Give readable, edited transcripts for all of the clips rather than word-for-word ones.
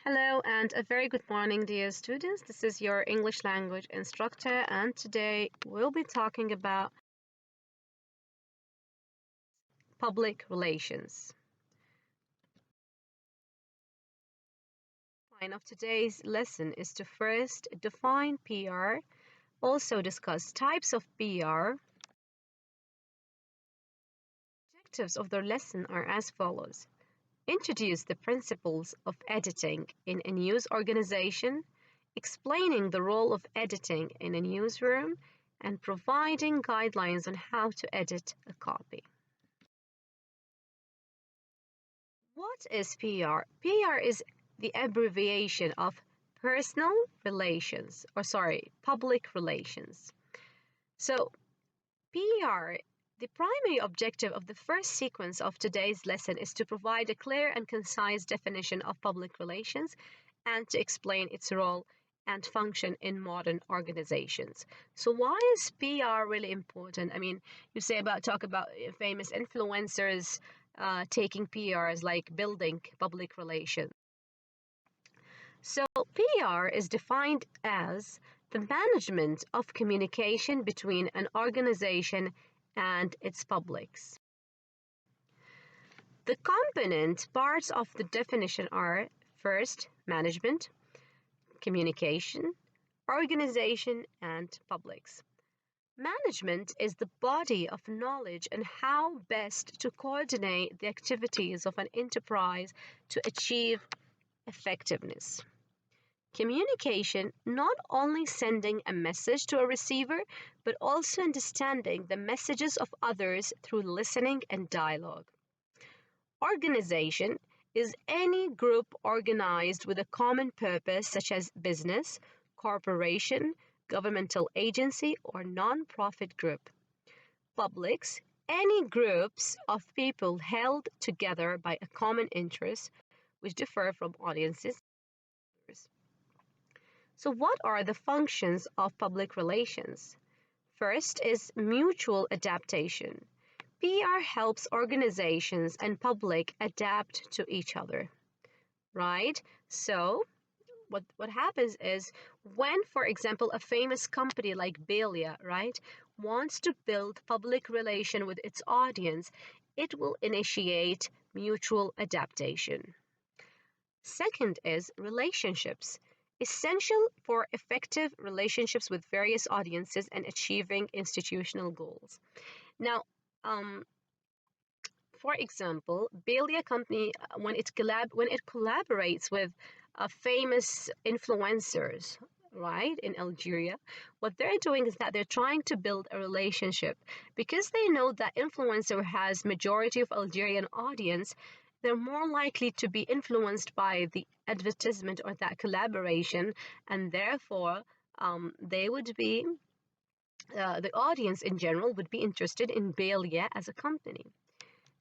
Hello and a very good morning, dear students. This is your English language instructor, and today we'll be talking about public relations. The point of today's lesson is to first define PR, also discuss types of PR. Objectives of the lesson are as follows. Introduce the principles of editing in a news organization, explaining the role of editing in a newsroom, and providing guidelines on how to edit a copy. What is PR? PR is the abbreviation of personal relations, public relations. So, PR, the primary objective of the first sequence of today's lesson is to provide a clear and concise definition of public relations and to explain its role and function in modern organizations. So why is PR really important? I mean, talk about famous influencers taking PRs like building public relations. So PR is defined as the management of communication between an organization and its publics. The component parts of the definition are first, management, communication, organization, and publics. Management is the body of knowledge and how best to coordinate the activities of an enterprise to achieve effectiveness. Communication, not only sending a message to a receiver, but also understanding the messages of others through listening and dialogue. Organization is any group organized with a common purpose, such as business, corporation, governmental agency, or non-profit group. Publics, any groups of people held together by a common interest, which differ from audiences. So what are the functions of public relations? First is mutual adaptation. PR helps organizations and public adapt to each other, right? So what happens is when, for example, a famous company like Belia, right, wants to build public relation with its audience, it will initiate mutual adaptation. Second is relationships. Essential for effective relationships with various audiences and achieving institutional goals. Now, for example, Belia Company, when it collaborates with famous influencers, right, in Algeria, what they're doing is that they're trying to build a relationship because they know that influencer has majority of Algerian audience. They're more likely to be influenced by the advertisement or that collaboration, and therefore they would be the audience in general would be interested in Belia as a company.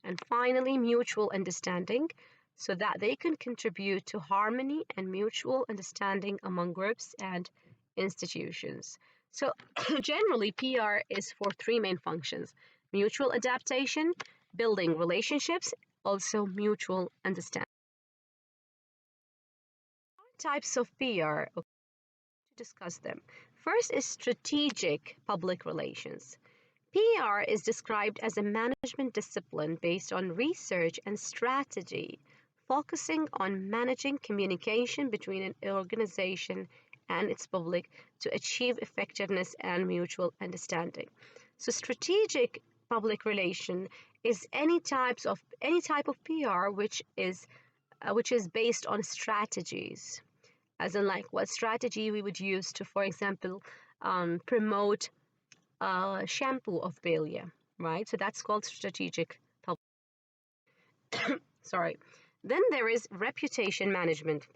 And finally, mutual understanding, so that they can contribute to harmony and mutual understanding among groups and institutions. So generally, PR is for three main functions: mutual adaptation, building relationships, also mutual understanding. Types of PR, okay, to discuss them. First is strategic public relations. PR is described as a management discipline based on research and strategy, focusing on managing communication between an organization and its public to achieve effectiveness and mutual understanding. So strategic public relation is any type of PR which is based on strategies, as in like what strategy we would use to, for example, promote shampoo of Belia, right? So that's called strategic public. Sorry. Then there is reputation management.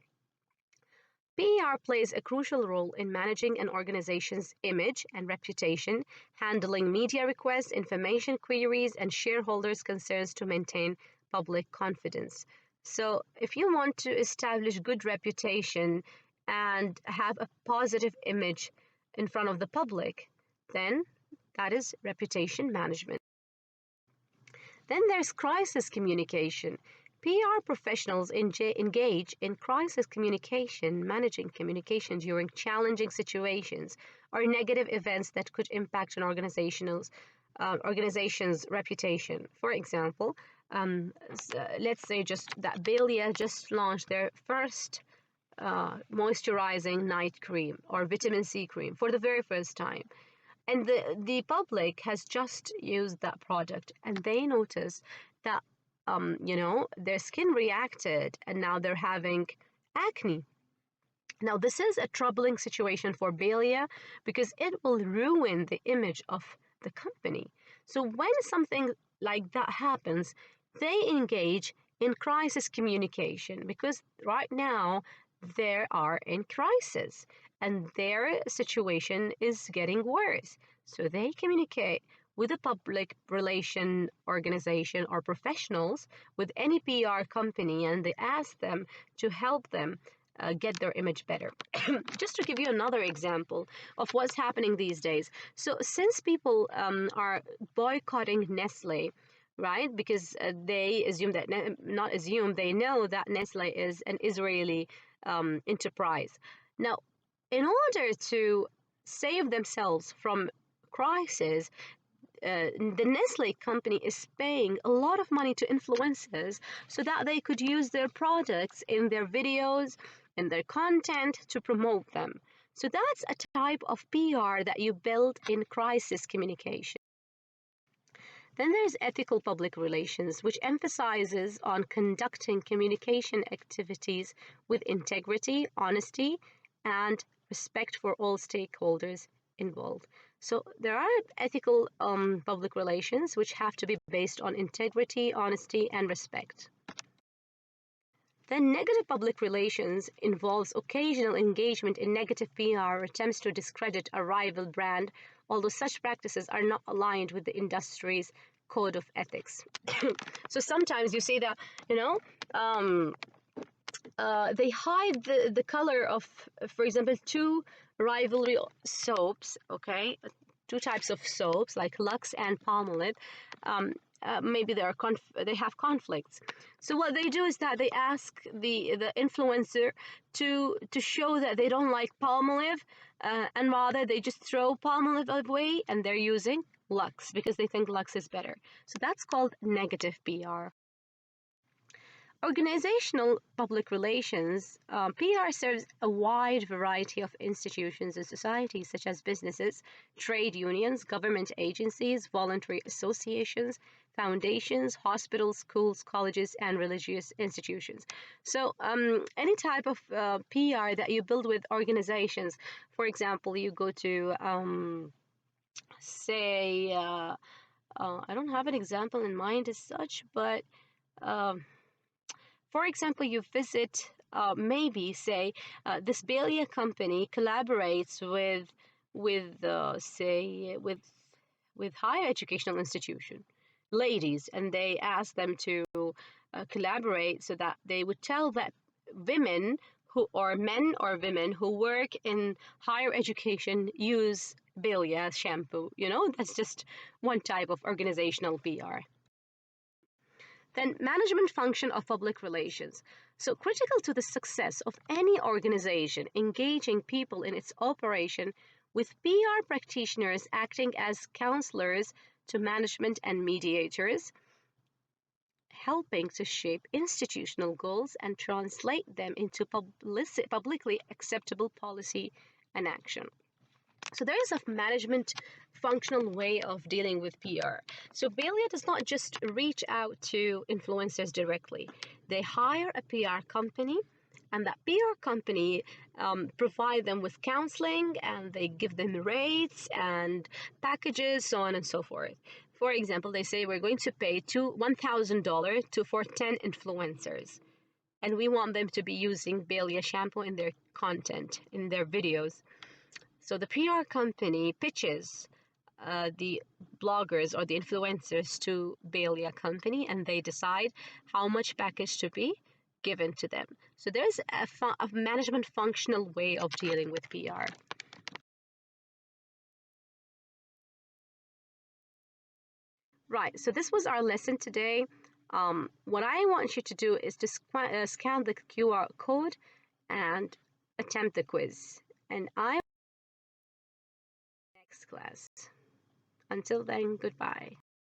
PR plays a crucial role in managing an organization's image and reputation, handling media requests, information queries, and shareholders' concerns to maintain public confidence. So if you want to establish good reputation and have a positive image in front of the public, then that is reputation management. Then there's crisis communication. PR professionals engage in crisis communication, managing communication during challenging situations or negative events that could impact an organization's reputation. For example, let's say just that Belia just launched their first moisturizing night cream or vitamin C cream for the very first time. And the public has just used that product and they notice that, their skin reacted and now they're having acne. Now, this is a troubling situation for Belia because it will ruin the image of the company. So, when something like that happens, they engage in crisis communication because right now they are in crisis and their situation is getting worse. So, they communicate with a public relation organization or professionals with any PR company and they ask them to help them get their image better. Just to give you another example of what's happening these days. So, since people are boycotting Nestle, right? Because they assume that, not assume, they know that Nestle is an Israeli enterprise. Now, in order to save themselves from crisis, the Nestle company is paying a lot of money to influencers so that they could use their products in their videos and their content to promote them. So that's a type of PR that you build in crisis communication. Then there's ethical public relations, which emphasizes on conducting communication activities with integrity, honesty, and respect for all stakeholders involved. So there are ethical public relations which have to be based on integrity, honesty, and respect. Then negative public relations involves occasional engagement in negative PR or attempts to discredit a rival brand, although such practices are not aligned with the industry's code of ethics. So sometimes you see that, they hide the color of, for example, two rivalry soaps, okay? Two types of soaps like Lux and Palmolive. Maybe they have conflicts. So what they do is that they ask the influencer to show that they don't like Palmolive, and rather they just throw Palmolive away and they're using Lux because they think Lux is better. So that's called negative PR. Organizational public relations, PR serves a wide variety of institutions and societies, such as businesses, trade unions, government agencies, voluntary associations, foundations, hospitals, schools, colleges, and religious institutions. So, any type of PR that you build with organizations, for example, you go to, say, I don't have an example in mind as such, but um, for example, you visit, maybe say, this Belia company collaborates say, with higher educational institution, ladies, and they ask them to collaborate so that they would tell that women who, or men or women who work in higher education use Belia shampoo. That's just one type of organizational PR. Then management function of public relations. So critical to the success of any organization engaging people in its operation with PR practitioners acting as counselors to management and mediators, helping to shape institutional goals and translate them into publicly acceptable policy and action. So there is a management functional way of dealing with PR. So Belia does not just reach out to influencers directly. They hire a PR company, and that PR company provide them with counseling, and they give them rates and packages, so on and so forth. For example, they say we're going to pay $1,000 for 10 influencers, and we want them to be using Belia shampoo in their content, in their videos. So the PR company pitches the bloggers or the influencers to Belia company, and they decide how much package to be given to them. So there's a management functional way of dealing with PR. Right, so this was our lesson today. What I want you to do is to scan the QR code and attempt the quiz. And I next class. Until then, goodbye.